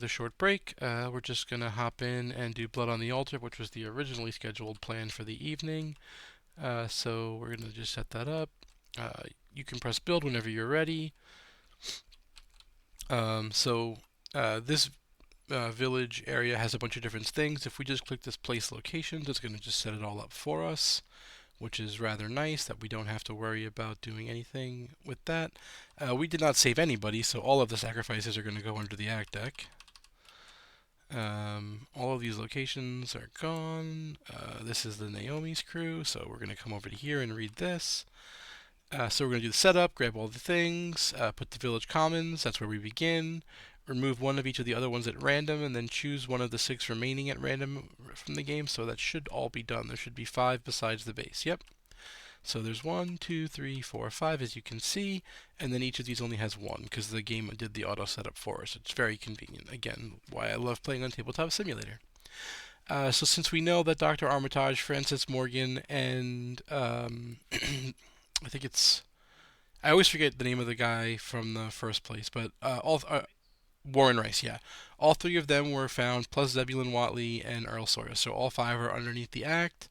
The short break, we're just going to hop in and do Blood on the Altar, which was the originally scheduled plan for the evening. So we're going to just set that up. You can press build whenever you're ready. This village area has a bunch of different things. If we just click this place locations, it's going to just set it all up for us, which is rather nice that we don't have to worry about doing anything with that. We did not save anybody, so all of the sacrifices are going to go under the act deck. All of these locations are gone. This is the Naomi's crew, so we're going to come over to here and read this. So we're going to do the setup, grab all the things, put the village commons, that's where we begin. Remove one of each of the other ones at random, and then choose one of the 6 remaining at random from the game, so that should all be done. There should be 5 besides the base, yep. So there's 1, 2, 3, 4, 5, as you can see, and then each of these only has 1, because the game did the auto setup for us. It's very convenient. Again, why I love playing on Tabletop Simulator. So since we know that Dr. Armitage, Francis Morgan, and I think it's... I always forget the name of the guy from the first place, but Warren Rice, yeah. All 3 of them were found, plus Zebulon Watley and Earl Sawyer. So all 5 are underneath the act.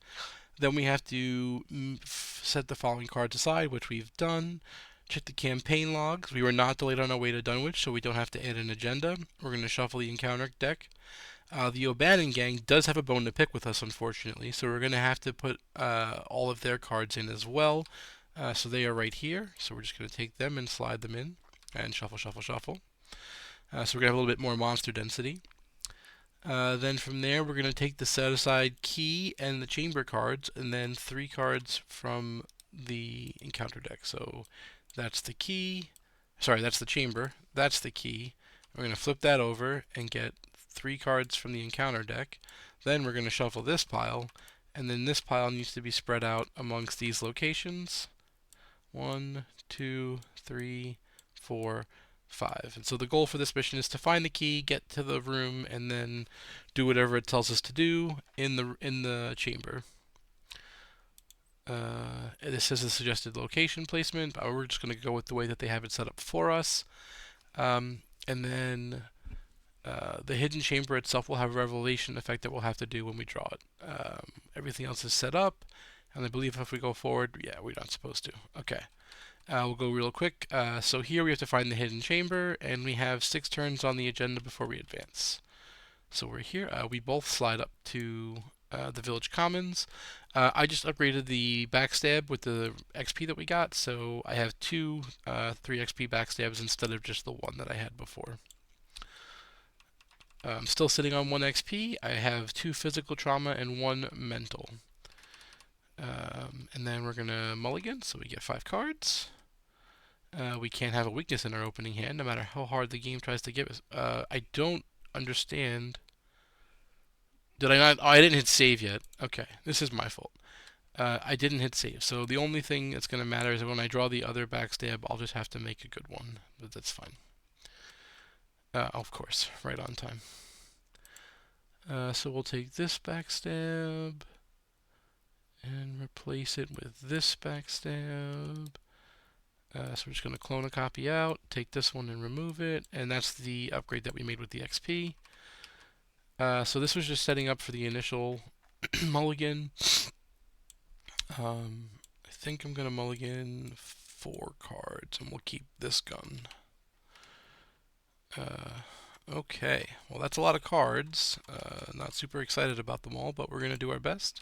Then we have to set the following cards aside, which we've done. Check the campaign logs. We were not delayed on our way to Dunwich, so we don't have to add an agenda. We're going to shuffle the encounter deck. The O'Bannon gang does have a bone to pick with us, unfortunately, so we're going to have to put all of their cards in as well. So they are right here, so we're just going to take them and slide them in, and shuffle, shuffle, shuffle. So we're going to have a little bit more monster density. Then from there, we're going to take the set aside key and the chamber cards, and then 3 cards from the encounter deck. So that's the key. Sorry, that's the chamber. That's the key. We're going to flip that over and get 3 cards from the encounter deck. Then we're going to shuffle this pile, and then this pile needs to be spread out amongst these locations. 1, 2, 3, 4, 5. And so the goal for this mission is to find the key, get to the room, and then do whatever it tells us to do in the chamber. This is a suggested location placement, but we're just going to go with the way that they have it set up for us. And then the hidden chamber itself will have a revelation effect that we'll have to do when we draw it. Everything else is set up, and I believe if we go forward, yeah, we're not supposed to. Okay. We'll go real quick. So here we have to find the hidden chamber, and we have 6 turns on the agenda before we advance. So we're here. We both slide up to the village commons. I just upgraded the backstab with the XP that we got, so I have 2 3 XP backstabs instead of just the 1 that I had before. I'm still sitting on 1 XP. I have 2 physical trauma and 1 mental. And then we're going to mulligan, so we get 5 cards. We can't have a weakness in our opening hand, no matter how hard the game tries to give us. I don't understand. Did I not? Oh, I didn't hit save yet. Okay, this is my fault. I didn't hit save, so the only thing that's going to matter is that when I draw the other backstab, I'll just have to make a good one, but that's fine. Of course, right on time. So we'll take this backstab and replace it with this backstab. So we're just going to clone a copy out, take this one and remove it, and that's the upgrade that we made with the XP. So this was just setting up for the initial mulligan. I think I'm going to mulligan 4 cards, and we'll keep this gun. Okay, well that's a lot of cards. Not super excited about them all, but we're going to do our best.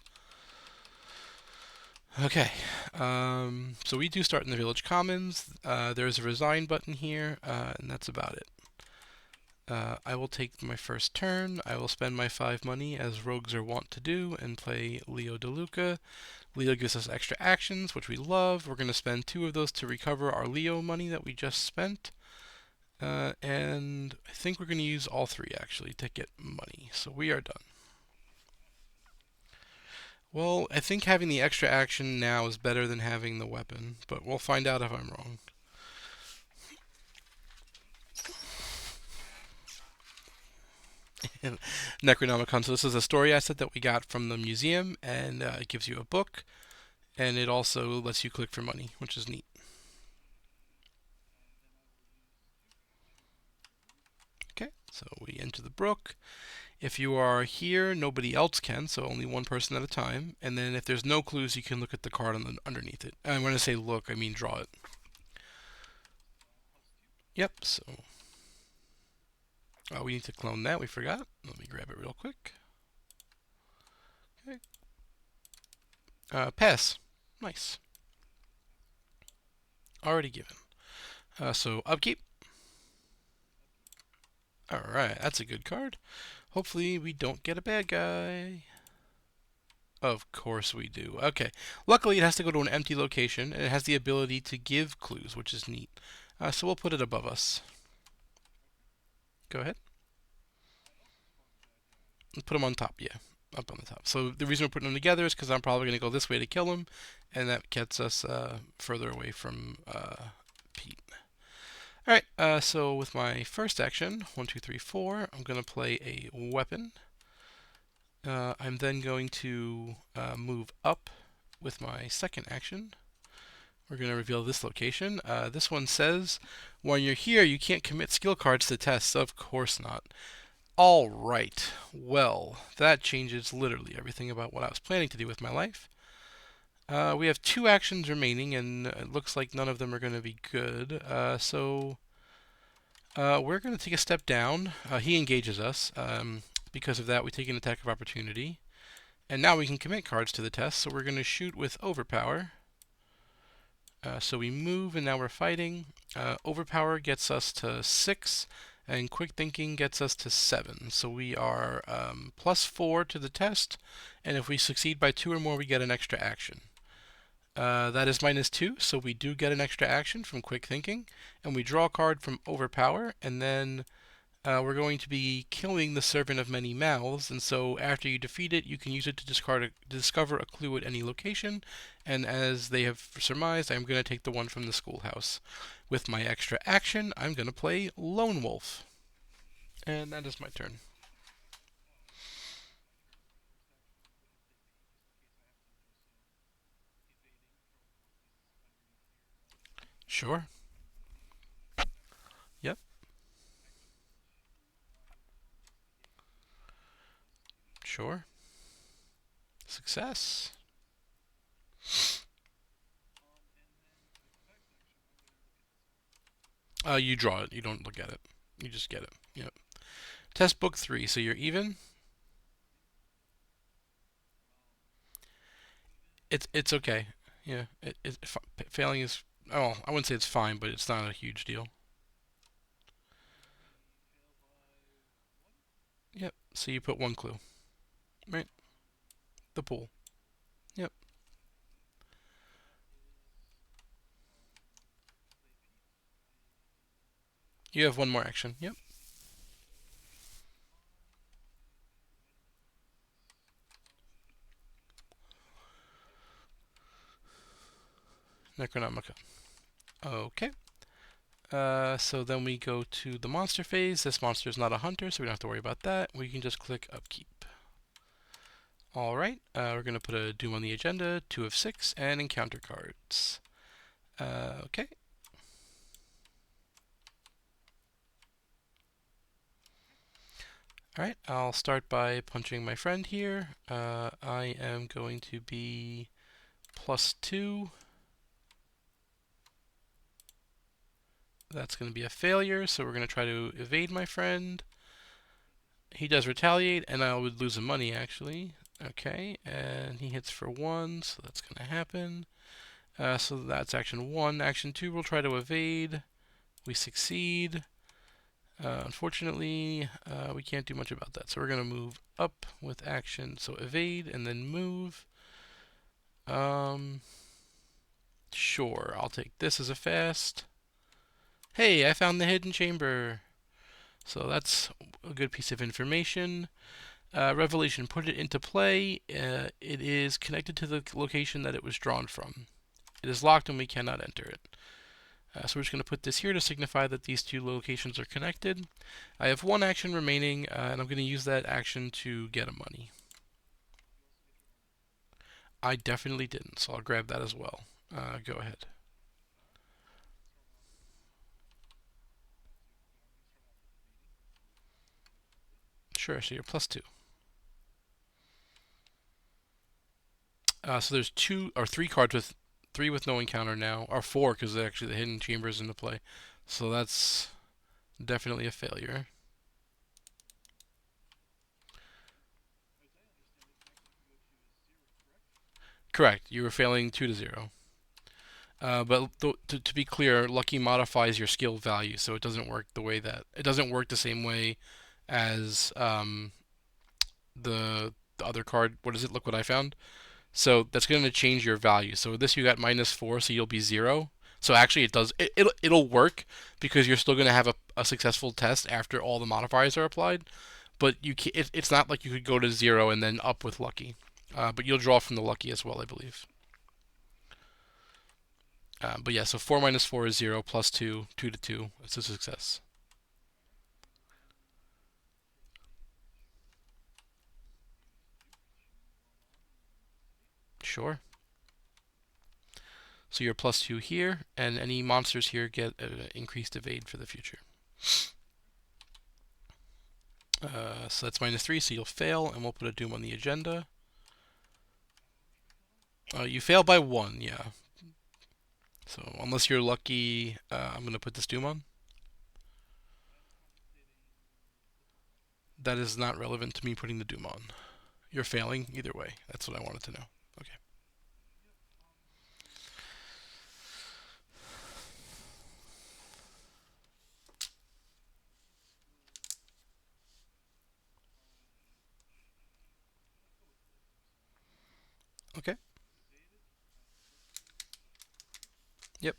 Okay, so we do start in the village commons. There's a resign button here, and that's about it. I will take my first turn. I will spend my 5 money, as rogues are wont to do, and play Leo DeLuca. Leo gives us extra actions, which we love. We're going to spend 2 of those to recover our Leo money that we just spent. And I think we're going to use all 3, actually, to get money. So we are done. Well, I think having the extra action now is better than having the weapon, but we'll find out if I'm wrong. Necronomicon. So this is a story asset that we got from the museum, and it gives you a book, and it also lets you click for money, which is neat. Okay, So we enter the brook. If you are here, nobody else can, so only one person at a time. And then if there's no clues, you can look at the card underneath it. And when I say look, I mean draw it. Yep, so we need to clone that. We forgot. Let me grab it real quick. Okay. Pass. Nice. Already given. So upkeep. Alright, that's a good card. Hopefully we don't get a bad guy. Of course we do. Okay. Luckily it has to go to an empty location, and it has the ability to give clues, which is neat. So we'll put it above us. Go ahead. Let's put them on top, yeah. Up on the top. So the reason we're putting them together is because I'm probably going to go this way to kill him, and that gets us further away from Pete. Alright, so with my first action, 1, 2, 3, 4, I'm going to play a weapon. I'm then going to move up with my second action. We're going to reveal this location. This one says, when you're here, you can't commit skill cards to tests. Of course not. All right. Well, that changes literally everything about what I was planning to do with my life. We have 2 actions remaining, and it looks like none of them are going to be good. So we're going to take a step down. He engages us. Because of that, we take an attack of opportunity. And now we can commit cards to the test, so we're going to shoot with Overpower. So we move, and now we're fighting. Overpower gets us to 6, and Quick Thinking gets us to 7. So we are +4 to the test, and if we succeed by 2 or more, we get an extra action. That is -2, so we do get an extra action from Quick Thinking, and we draw a card from Overpower, and then we're going to be killing the Servant of Many Mouths, and so after you defeat it, you can use it to discover a clue at any location, and as they have surmised, I'm going to take the one from the schoolhouse. With my extra action, I'm going to play Lone Wolf. And that is my turn. Sure. Yep. Sure. Success. You draw it. You don't look at it. You just get it. Yep. Test book 3. So you're even. It's okay. Yeah. Failing is. Oh, I wouldn't say it's fine, but it's not a huge deal. Yep. So you put 1 clue. Right. The pool. Yep. You have 1 more action. Yep. Necronomica. Okay. So then we go to the monster phase. This monster is not a hunter, so we don't have to worry about that. We can just click upkeep. Alright, we're going to put a Doom on the agenda, 2 of 6, and encounter cards. Okay. Alright, I'll start by punching my friend here. I am going to be +2. That's going to be a failure, so we're going to try to evade my friend. He does retaliate, and I would lose some money, actually. Okay, and he hits for 1, so that's going to happen. So that's action 1. Action 2, we'll try to evade. We succeed. Unfortunately, we can't do much about that. So we're going to move up with action. So evade and then move. Sure, I'll take this as a fast. Hey, I found the hidden chamber. So that's a good piece of information. Revelation, put it into play. It is connected to the location that it was drawn from. It is locked and we cannot enter it. So we're just going to put this here to signify that these 2 locations are connected. I have 1 action remaining, and I'm going to use that action to get a money. I definitely didn't, so I'll grab that as well. Go ahead. Sure, so you're +2. So there's 2 or 3 cards with 3 with no encounter now, or 4 because actually the hidden chamber is into play. So that's definitely a failure. Correct. You were failing 2 to 0. But to be clear, lucky modifies your skill value, so it doesn't work the same way as the other card. What is it? Look what I found. So that's going to change your value. So this you got -4, so you'll be 0. So actually, it'll work because you're still going to have a successful test after all the modifiers are applied. But it's not like you could go to 0 and then up with lucky. But you'll draw from the lucky as well, I believe. But yeah, so 4 minus 4 is 0, plus 2, 2 to 2. It's a success. Sure. So you're +2 here, and any monsters here get increased evade for the future. So that's -3, so you'll fail, and we'll put a doom on the agenda. You fail by 1, yeah. So unless you're lucky, I'm going to put this doom on. That is not relevant to me putting the doom on. You're failing either way. That's what I wanted to know. Okay. Okay. Yep.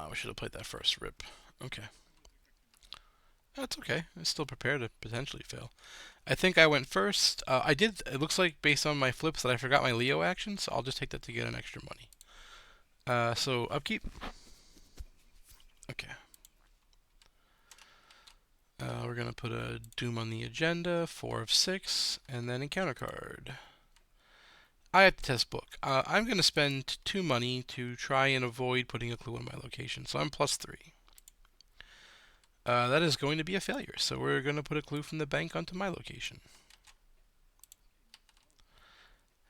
We should have played that first. Rip. Okay. That's okay. I'm still prepared to potentially fail. I think I went first. I did. It looks like based on my flips that I forgot my Leo action, so I'll just take that to get an extra money. So upkeep. Okay. We're gonna put a doom on the agenda, 4 of 6, and then encounter card. I have to test book. I'm gonna spend 2 money to try and avoid putting a clue in my location, so I'm +3. That is going to be a failure, so we're going to put a clue from the bank onto my location.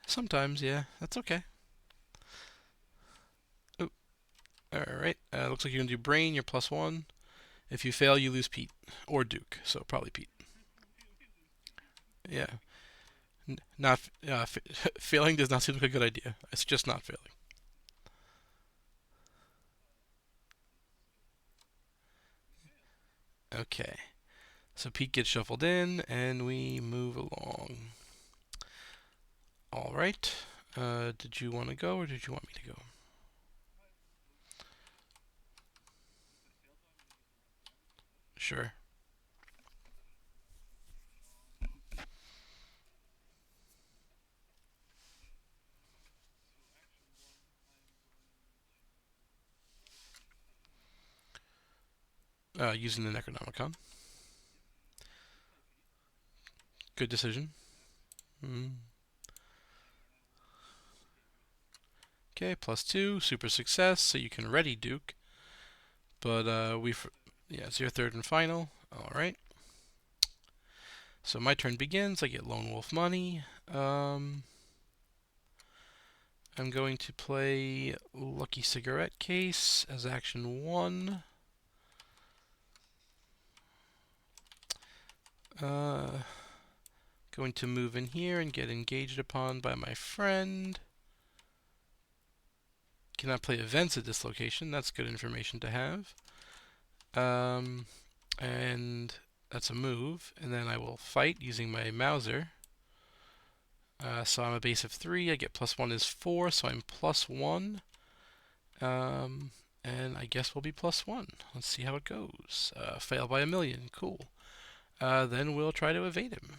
Sometimes, yeah, that's okay. Oh, alright. Looks like you're going to do Brain, you're +1. If you fail, you lose Pete. Or Duke, so probably Pete. Yeah. Not failing does not seem like a good idea. It's just not failing. Okay. So Pete gets shuffled in, and we move along. All right. Did you want to go, or did you want me to go? Sure. Using the Necronomicon. Good decision. Okay, +2, super success, so you can ready Duke. But yeah, it's your third and final. All right. So my turn begins. I get Lone Wolf money. I'm going to play Lucky Cigarette Case as action 1. Going to move in here and get engaged upon by my friend. Cannot play events at this location. That's good information to have. And that's a move. And then I will fight using my Mauser. So I'm a base of 3. I get +1 is 4, so I'm +1. And I guess we'll be +1. Let's see how it goes. Fail by 1,000,000. Cool. Then we'll try to evade him.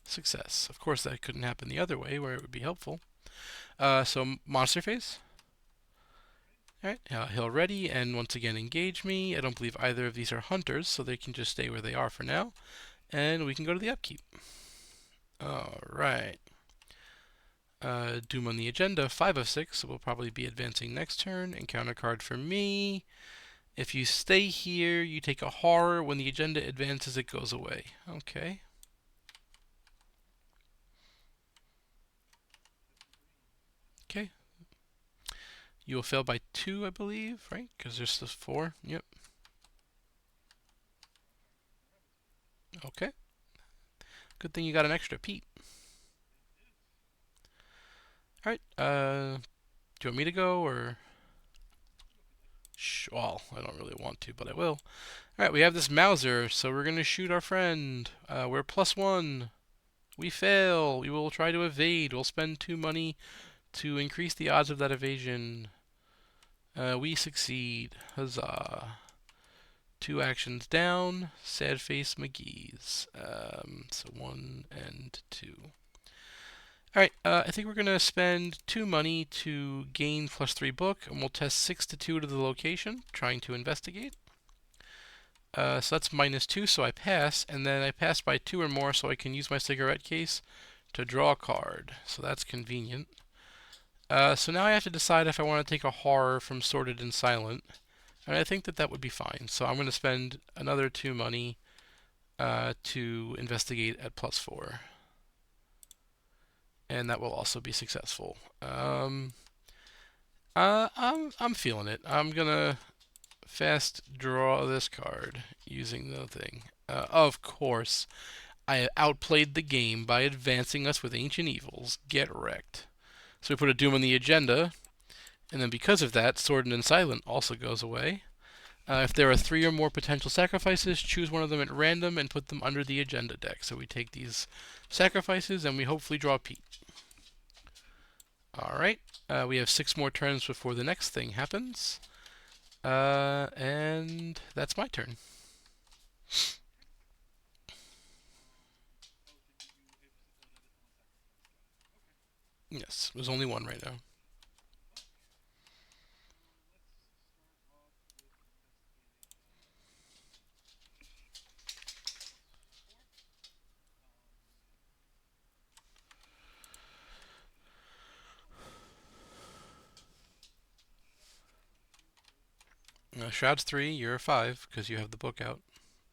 Success. Of course, that couldn't happen the other way, where it would be helpful. So monster phase. Alright, he'll ready and once again engage me. I don't believe either of these are hunters, so they can just stay where they are for now. And we can go to the upkeep. Alright. Doom on the agenda, 5 of 6, so we'll probably be advancing next turn. Encounter card for me. If you stay here, you take a horror. When the agenda advances, it goes away. Okay. Okay. You will fail by 2, I believe, right? Because there's just 4. Yep. Okay. Good thing you got an extra Pete. Alright, do you want me to go, or? Well, I don't really want to, but I will. Alright, we have this Mauser, so we're gonna shoot our friend. We're +1. We fail. We will try to evade. We'll spend 2 money to increase the odds of that evasion. We succeed. Huzzah. 2 actions down. Sad face McGee's. So 1 and 2. Alright, I think we're going to spend 2 money to gain +3 book, and we'll test 6 to 2 to the location, trying to investigate. So that's -2, so I pass, and then I pass by 2 or more, so I can use my cigarette case to draw a card. So that's convenient. So now I have to decide if I want to take a horror from Sorted and Silent, and I think that that would be fine. So I'm going to spend another 2 money to investigate at +4. And that will also be successful. I'm feeling it. I'm gonna fast draw this card using the thing. Of course, I outplayed the game by advancing us with Ancient Evils. Get wrecked. So we put a Doom on the agenda, and then because of that, Sword and Silent also goes away. If there are 3 or more potential sacrifices, choose one of them at random and put them under the agenda deck. So we take these sacrifices and we hopefully draw Pete. Alright, we have 6 more turns before the next thing happens. And that's my turn. Yes, there's only 1 right now. Shroud's 3, you're a 5, because you have the book out.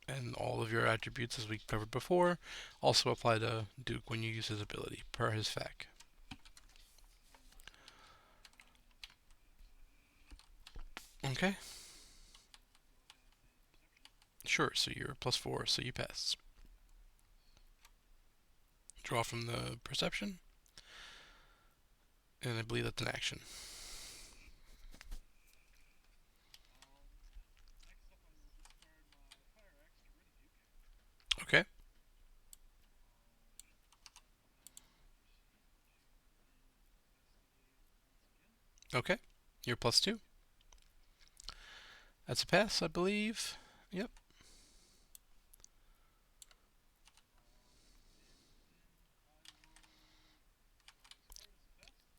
And all of your attributes, as we covered before, also apply to Duke when you use his ability, per his fac. Okay. Sure, so you're +4, so you pass. Draw from the perception. And I believe that's an action. Okay. Okay. You're +2. That's a pass, I believe. Yep.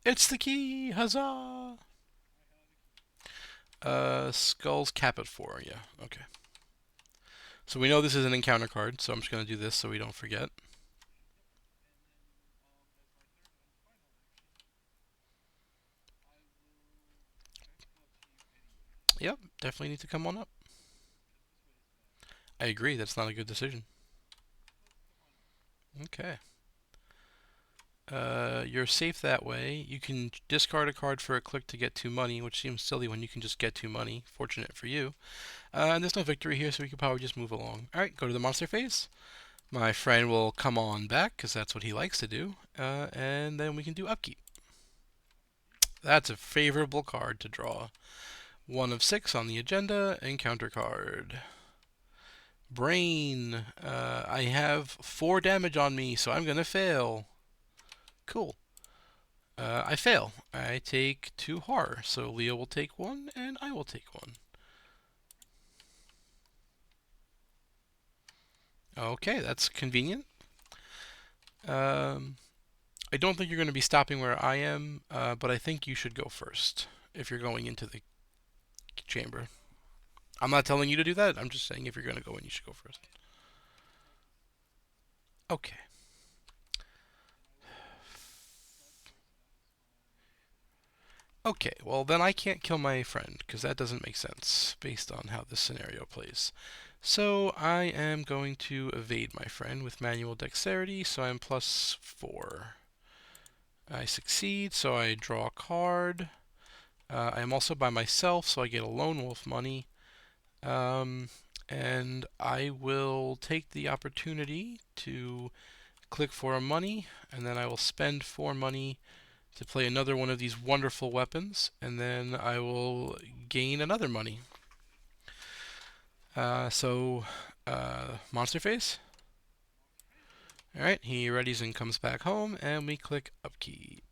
It's the key! Huzzah! Skulls cap at 4, yeah, okay. So we know this is an encounter card, so I'm just going to do this so we don't forget. Yep, definitely need to come on up. I agree, that's not a good decision. Okay. You're safe that way. You can discard a card for a click to get 2 money, which seems silly when you can just get 2 money. Fortunate for you. And there's no victory here, so we could probably just move along. Alright, go to the monster phase. My friend will come on back, because that's what he likes to do. And then we can do upkeep. That's a favorable card to draw. 1 of 6 on the agenda, encounter card. Brain. I have 4 damage on me, so I'm gonna fail. Cool. I fail. I take 2 horror, so Leo will take 1, and I will take 1. Okay, that's convenient. I don't think you're going to be stopping where I am, but I think you should go first if you're going into the chamber. I'm not telling you to do that. I'm just saying if you're going to go in, you should go first. Okay. Okay, well then I can't kill my friend, because that doesn't make sense based on how this scenario plays. So I am going to evade my friend with manual dexterity, so I'm +4. I succeed, so I draw a card. I am also by myself, so I get a lone wolf money. Um, and I will take the opportunity to click for a money, and then I will spend 4 money to play another one of these wonderful weapons, and then I will gain another money. Monster phase. Alright, he readies and comes back home, and we click upkeep.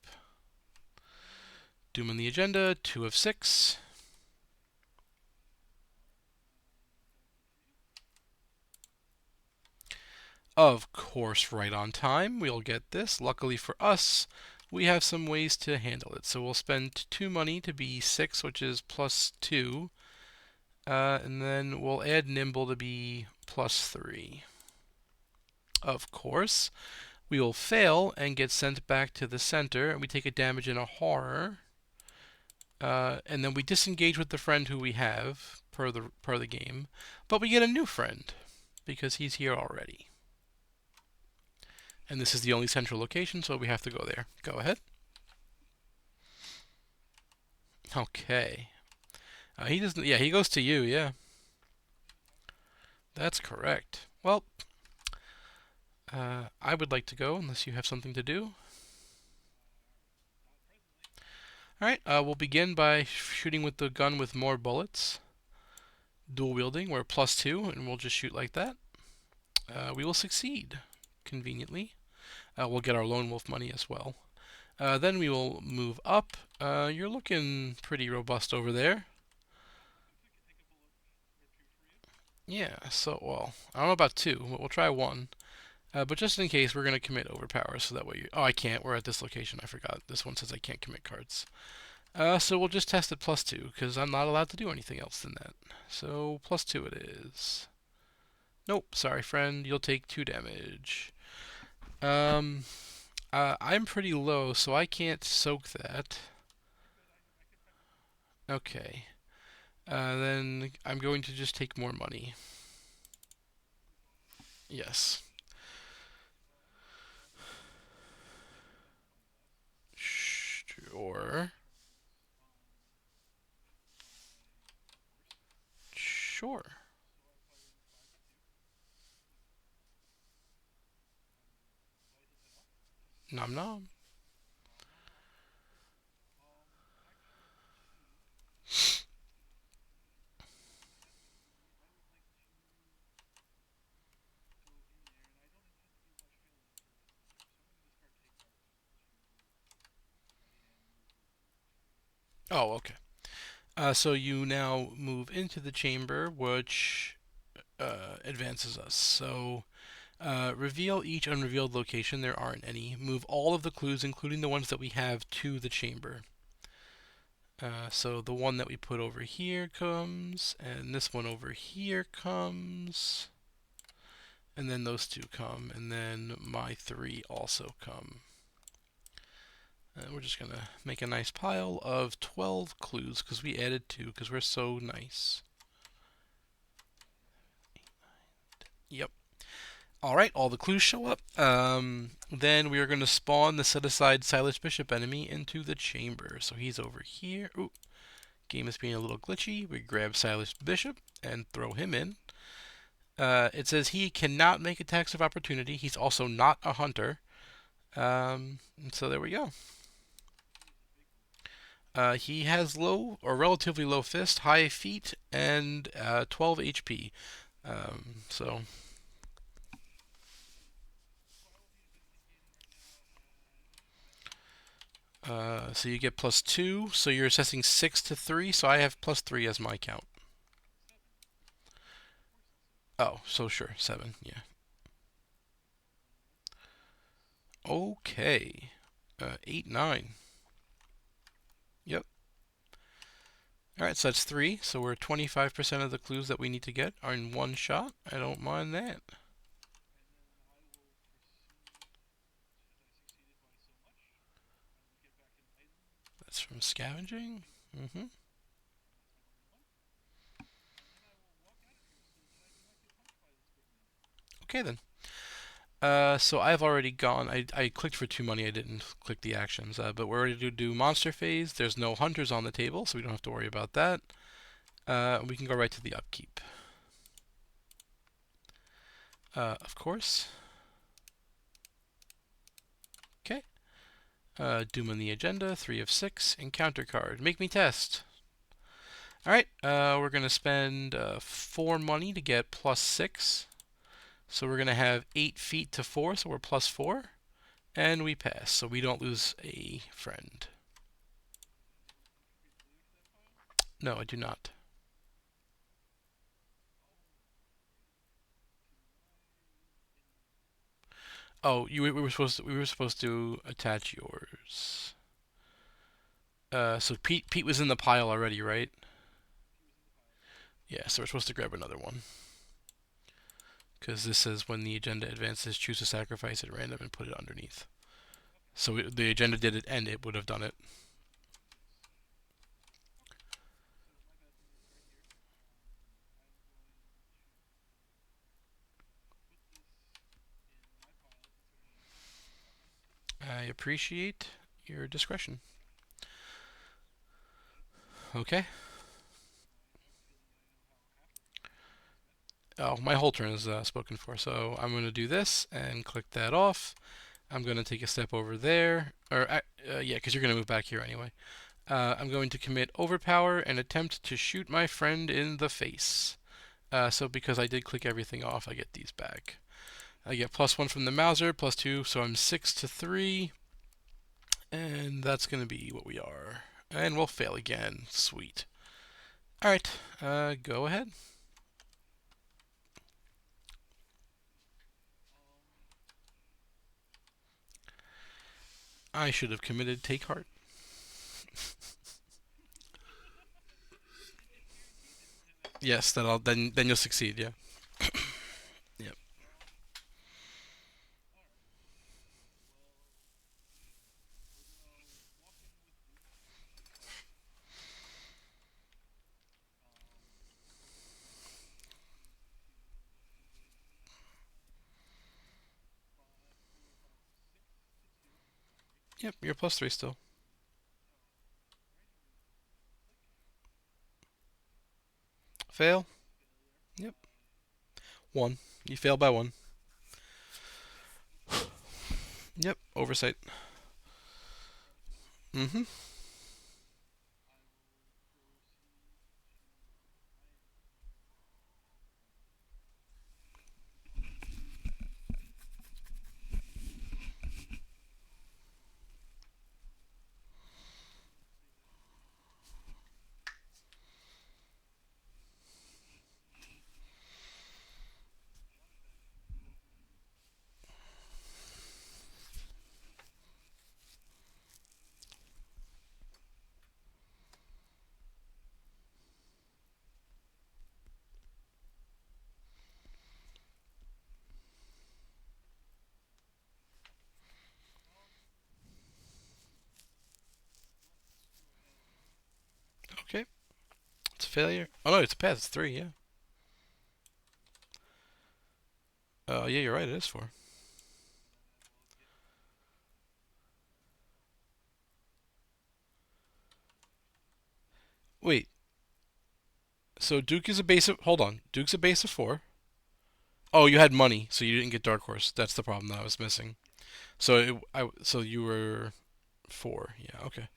Doom on the agenda, 2 of 6. Of course, right on time. We'll get this. Luckily for us, we have some ways to handle it. So we'll spend 2 money to be 6, which is +2. And then we'll add Nimble to be +3. Of course, we will fail and get sent back to the center, and we take a damage in a horror. And then we disengage with the friend who we have per the game, but we get a new friend because he's here already. And this is the only central location, so we have to go there. Go ahead. Okay. He doesn't. Yeah, he goes to you. Yeah, that's correct. Well, I would like to go unless you have something to do. All right. We'll begin by shooting with the gun with more bullets. Dual wielding. We're +2, and we'll just shoot like that. We will succeed conveniently. We'll get our lone wolf money as well. Then we will move up. You're looking pretty robust over there. Yeah, so, well, I don't know about 2, but we'll try 1. But just in case, we're going to commit overpower, so that way you... Oh, I can't. We're at this location. I forgot. This one says I can't commit cards. So we'll just test it +2, because I'm not allowed to do anything else than that. So, +2 it is. Nope, sorry, friend. You'll take 2 damage. I'm pretty low, so I can't soak that. Okay. Then I'm going to just take more money. Yes. Sure. Sure. Nom nom. Oh, okay. So you now move into the chamber, which advances us. So reveal each unrevealed location. There aren't any. Move all of the clues, including the ones that we have, to the chamber. So the one that we put over here comes, and this one over here comes, and then those 2 come, and then my 3 also come. And we're just going to make a nice pile of 12 clues because we added 2 because we're so nice. Yep. Alright, all the clues show up. Then we are going to spawn the set-aside Silas Bishop enemy into the chamber. So he's over here. Ooh, game is being a little glitchy. We grab Silas Bishop and throw him in. It says he cannot make attacks of opportunity. He's also not a hunter. So there we go. He has low or relatively low fist, high feet, and 12 HP. So you get +2. So you're assessing 6 to 3. So I have +3 as my count. Oh, so sure, 7. Yeah. Okay. 8, 9. Yep. All right, so that's 3. So we're 25% of the clues that we need to get are in one shot. I don't mind that. It's from scavenging. Okay then. So I've already gone. I clicked for 2 money. I didn't click the actions. But we're ready to do monster phase. There's no hunters on the table, so we don't have to worry about that. We can go right to the upkeep. Of course. Okay. Doom on the agenda. 3 of 6. Encounter card. Make me test. Alright. We're going to spend 4 money to get +6. So we're going to have 8 feet to 4, so we're +4. And we pass, so we don't lose a friend. No, I do not. Oh, we were supposed to attach yours. So Pete was in the pile already, right? Yeah, so we're supposed to grab another one. Because this says when the agenda advances, choose a sacrifice at random and put it underneath. So the agenda did it, and it would have done it. I appreciate your discretion. Okay. Oh, my whole turn is spoken for, so I'm going to do this and click that off. I'm going to take a step over there, or yeah, because you're going to move back here anyway. I'm going to commit overpower and attempt to shoot my friend in the face. So because I did click everything off, I get these back. I get +1 from the Mauser, +2, so I'm 6 to 3. And that's going to be what we are. And we'll fail again. Sweet. Alright, go ahead. I should have committed Take Heart. Yes, then you'll succeed, yeah. Yep. Yep, you're +3 still. Fail? Yep. 1. You fail by 1. Yep, oversight. Mm-hmm. Okay. It's a failure. Oh no, it's a pass. It's 3, yeah. Yeah, you're right. It is 4. Wait. So Duke is a base of. Hold on. Duke's a base of 4. Oh, you had money, so you didn't get Dark Horse. That's the problem that I was missing. So you were 4. Yeah. Okay.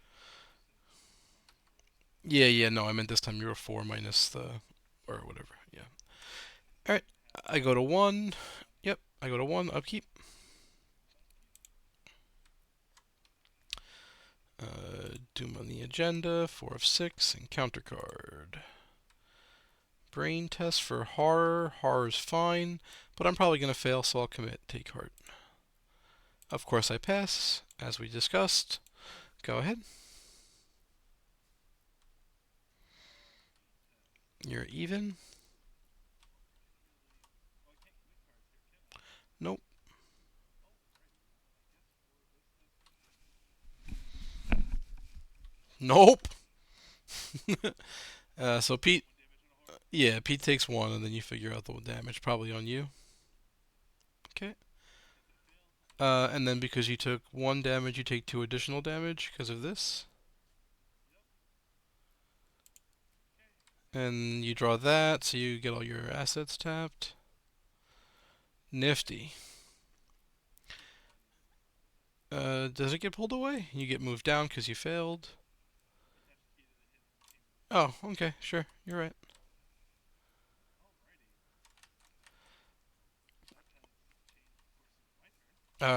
Yeah. Yeah. No, I meant this time you were 4 minus the or whatever. Yeah. All right. I go to 1. Yep. I go to 1. Upkeep. Doom on the agenda. 4 of 6. Encounter card. Brain test for horror. Horror's fine, but I'm probably going to fail, so I'll commit Take Heart. Of course, I pass, as we discussed. Go ahead. You're even. Nope. Nope. So Pete, yeah, Pete takes one, and then you figure out the damage, probably on you. Okay. And then because you took one damage, you take two additional damage because of this. And you draw that, so you get all your assets tapped. Nifty. Does it get pulled away? You get moved down because you failed. Oh, okay, sure, you're right.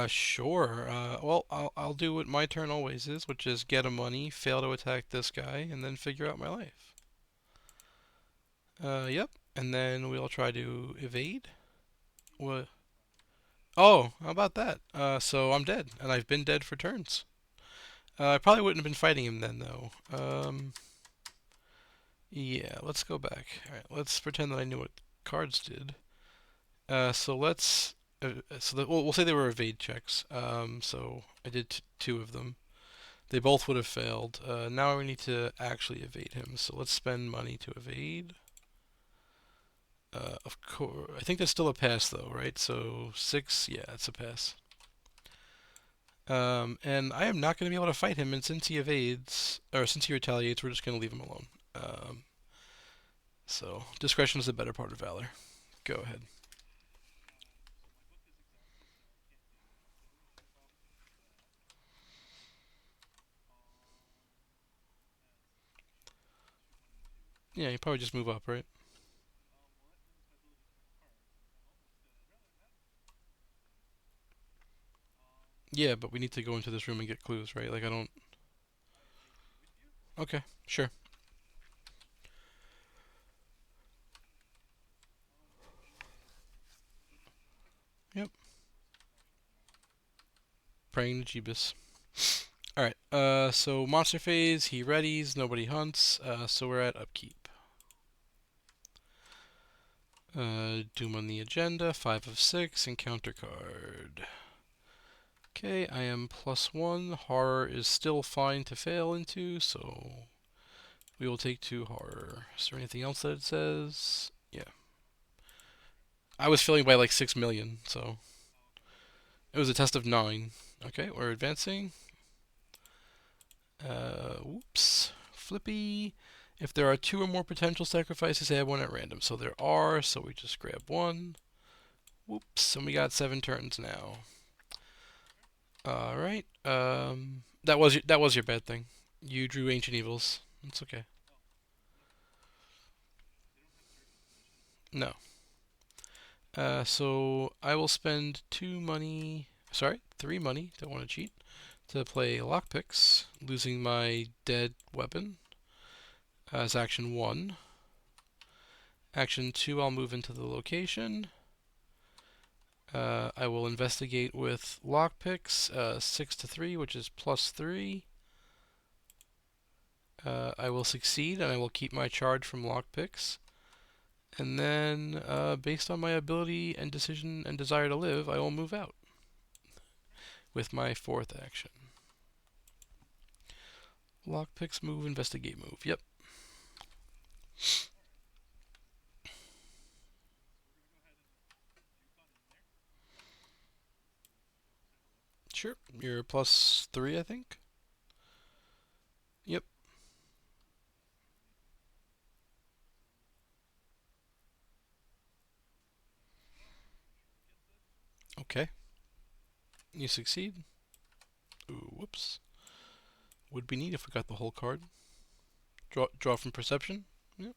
Sure. Well, I'll do what my turn always is, which is get a money, fail to attack this guy, and then figure out my life. Yep. And then we'll try to evade. What? Oh, how about that? So I'm dead, and I've been dead for turns. I probably wouldn't have been fighting him then, though. Yeah, let's go back. Alright, let's pretend that I knew what cards did. So let's. We'll say they were evade checks. So I did two of them. They both would have failed. Now we need to actually evade him. So let's spend money to evade. Of course, I think that's still a pass though, right? So 6, yeah, it's a pass. And I am not going to be able to fight him, and since he evades, or since he retaliates, we're just going to leave him alone. So discretion is the better part of valor. Go ahead. Yeah, you probably just move up, right? Yeah, but we need to go into this room and get clues, right? Like I don't. Okay, sure. Yep. Praying to Jeebus. Alright, so monster phase, he readies, nobody hunts, so we're at upkeep. Doom on the agenda, 5 of 6, encounter card. Okay, I am +1. Horror is still fine to fail into, so we will take 2 horror. Is there anything else that it says? Yeah. I was failing by like 6 million, so it was a test of 9. Okay, we're advancing. Whoops. Flippy. If there are 2 or more potential sacrifices, add 1 at random. So there are, so we just grab 1. Whoops, and we got 7 turns now. All right. That was your bad thing. You drew Ancient Evils. It's okay. No. So I will spend 2 money. Sorry, 3 money. Don't want to cheat. To play lockpicks, losing my dead weapon as action 1. Action 2, I'll move into the location. I will investigate with lockpicks, 6 to 3, which is +3. I will succeed, and I will keep my charge from lockpicks. And then, based on my ability and decision and desire to live, I will move out with my 4th action. Lockpicks, move, investigate, move. Yep. Sure. You're +3, I think. Yep. Okay. You succeed. Ooh, whoops. Would be neat if we got the whole card. Draw from perception. Yep.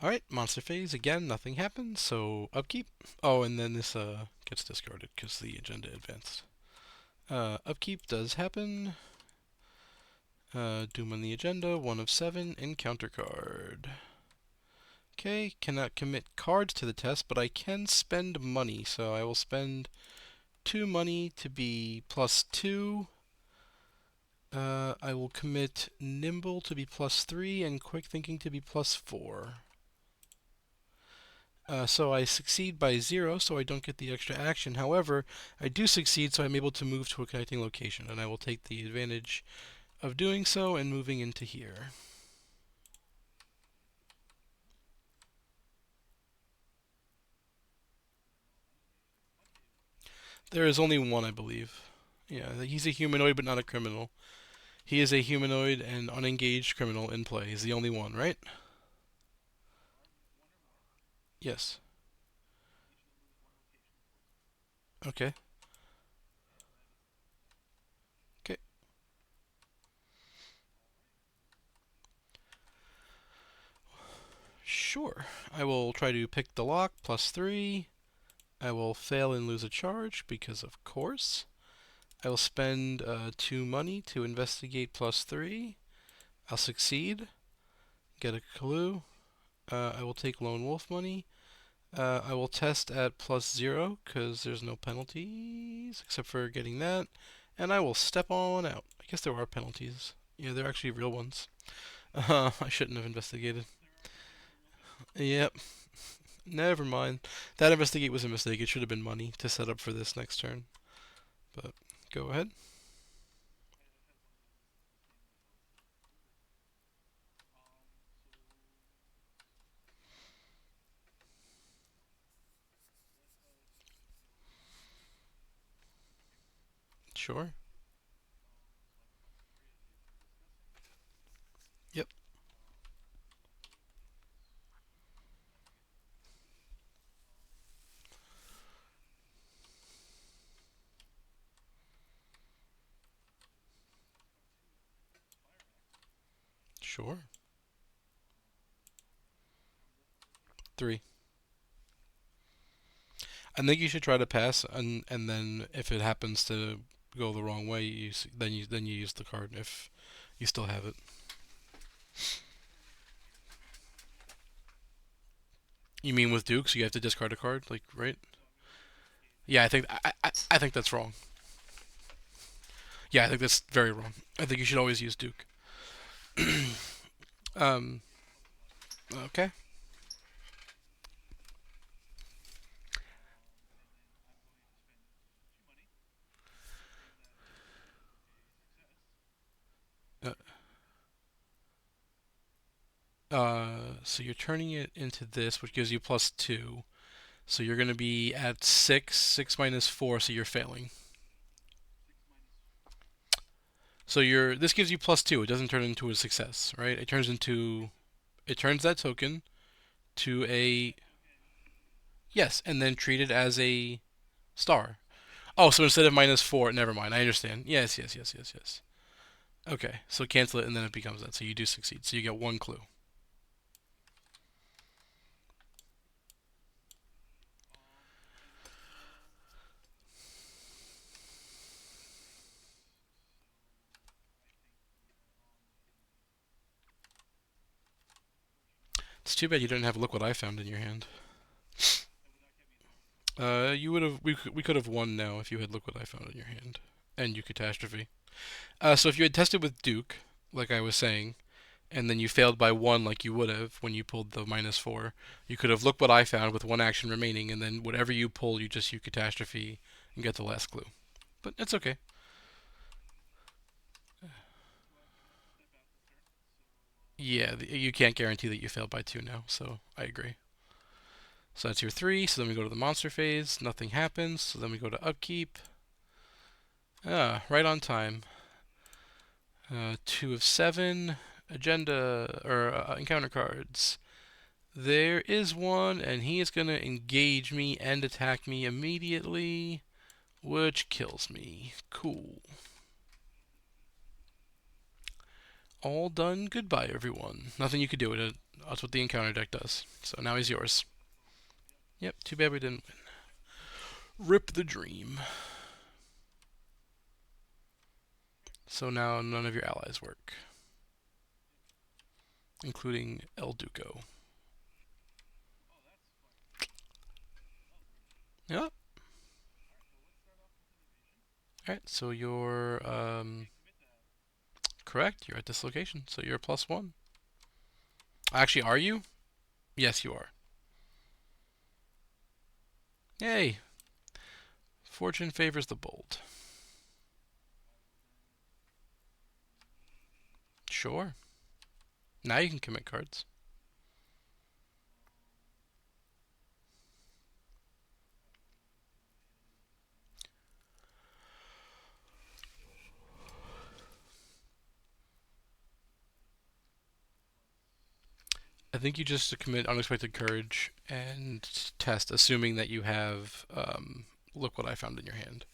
All right, monster phase again. Nothing happens, so upkeep. Oh, and then this gets discarded because the agenda advanced. Upkeep does happen. Doom on the agenda. 1 of 7. Encounter card. Okay, cannot commit cards to the test, but I can spend money, so I will spend 2 money to be +2. I will commit Nimble to be +3 and Quick Thinking to be +4. So I succeed by 0, so I don't get the extra action. However, I do succeed, so I'm able to move to a connecting location, and I will take the advantage of doing so and moving into here. There is only one, I believe. Yeah, he's a humanoid, but not a criminal. He is a humanoid and unengaged criminal in play. He's the only one, right? Yes. Okay. Okay. Sure. I will try to pick the lock, +3. I will fail and lose a charge, because of course. I will spend 2 money to investigate +3. I'll succeed. Get a clue. I will take lone wolf money. I will test at +0 because there's no penalties except for getting that. And I will step on out. I guess there are penalties. Yeah, they're actually real ones. I shouldn't have investigated. Yep. Never mind. That investigate was a mistake. It should have been money to set up for this next turn. But go ahead. Sure. Yep. Sure. 3. I think you should try to pass, and then if it happens to go the wrong way, then you use the card if you still have it. You mean with Dukes, you have to discard a card, like right? Yeah, I think that's wrong. Yeah, I think that's very wrong. I think you should always use Duke. um, okay. Uh, so you're turning it into this, which gives you +2. So you're going to be at 6, 6 minus 4, so you're failing. So this gives you +2. It doesn't turn into a success, right? It turns that token to a yes, and then treat it as a star. Oh, so instead of -4, never mind. I understand. Yes, yes, yes, yes, yes. Okay, so cancel it, and then it becomes that. So you do succeed. So you get 1 clue. It's too bad you didn't have Look What I Found in your hand. You would have. We could have won now if you had Look What I Found in your hand, and you Catastrophe. So if you had tested with Duke, like I was saying, and then you failed by 1, like you would have when you pulled the -4, you could have Look What I Found with 1 action remaining, and then whatever you pull, you Catastrophe and get the last clue. But it's okay. Yeah, you can't guarantee that you failed by 2 now, so I agree. So that's your 3. So then we go to the monster phase. Nothing happens. So then we go to upkeep. Right on time. 2 of 7. Agenda or encounter cards. There is one, and he is going to engage me and attack me immediately, which kills me. Cool. All done. Goodbye, everyone. Nothing you could do with it. That's what the encounter deck does. So now he's yours. Yep, too bad we didn't win. Rip the dream. So now none of your allies work, including El Duco. Yep. Alright, so you're correct. You're at this location, so you're a +1. Actually, are you? Yes, you are. Yay! Fortune favors the bold. Sure. Now you can commit cards. I think you just commit unexpected courage and test, assuming that you have look what I found in your hand,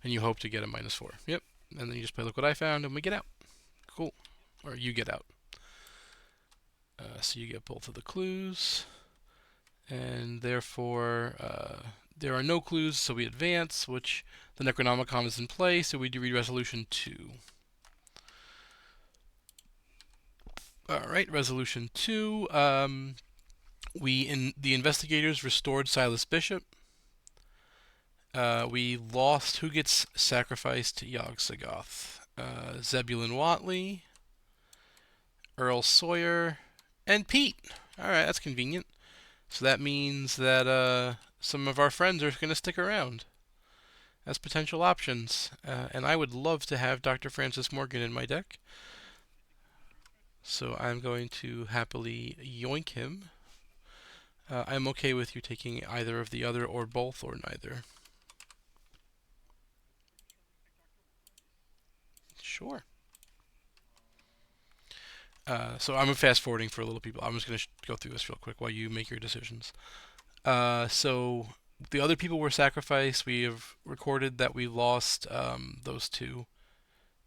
and you hope to get a -4. Yep. And then you just play look what I found, and we get out. Cool. Or you get out. So you get both of the clues, and therefore there are no clues, so we advance, which the Necronomicon is in play, so we do read Resolution 2. Alright, Resolution 2. The investigators restored Silas Bishop. We lost who gets sacrificed to Yog-Sothoth. Zebulon Watley, Earl Sawyer, and Pete. Alright, that's convenient. So that means that some of our friends are going to stick around as potential options. And I would love to have Dr. Francis Morgan in my deck. So I'm going to happily yoink him. I'm okay with you taking either of the other or both or neither. Sure. So I'm fast forwarding for little people. I'm just going to go through this real quick while you make your decisions. So the other people were sacrificed. We have recorded that we lost those two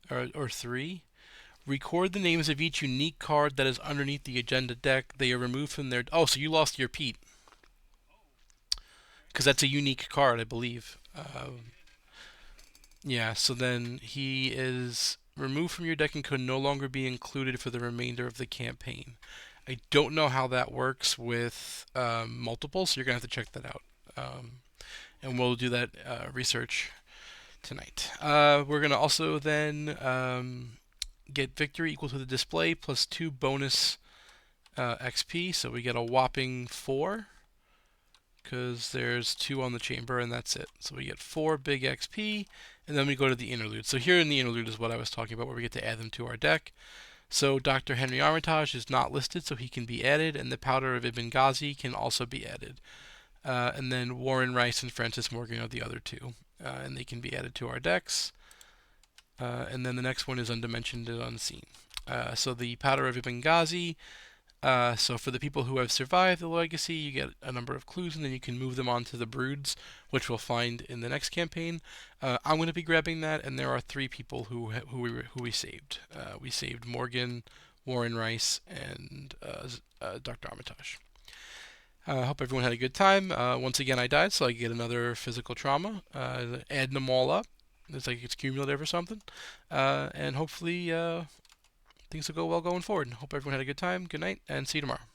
or three. Record the names of each unique card that is underneath the agenda deck. They are removed from their. Oh, so you lost your Pete. Because that's a unique card, I believe. Yeah, so then he is removed from your deck and could no longer be included for the remainder of the campaign. I don't know how that works with multiple, so you're going to have to check that out. And we'll do that research tonight. We're going to also then get victory equal to the display plus 2 bonus XP, so we get a whopping 4. Because there's 2 on the chamber and that's it. So we get 4 big XP, and then we go to the interlude. So here in the interlude is what I was talking about, where we get to add them to our deck. So Dr. Henry Armitage is not listed, so he can be added, and the Powder of Ibn Ghazi can also be added. And then Warren Rice and Francis Morgan are the other 2, and they can be added to our decks. And then the next one is Undimensioned and Unseen. So the Powder of Ibn Ghazi. So for the people who have survived the legacy, you get a number of clues, and then you can move them on to the broods, which we'll find in the next campaign. I'm going to be grabbing that, and there are 3 people who we saved. We saved Morgan, Warren Rice, and Dr. Armitage. I hope everyone had a good time. Once again, I died, so I get another physical trauma. Adding them all up, it's like it's cumulative or something. And hopefully things will go well going forward. Hope everyone had a good time. Good night, and see you tomorrow.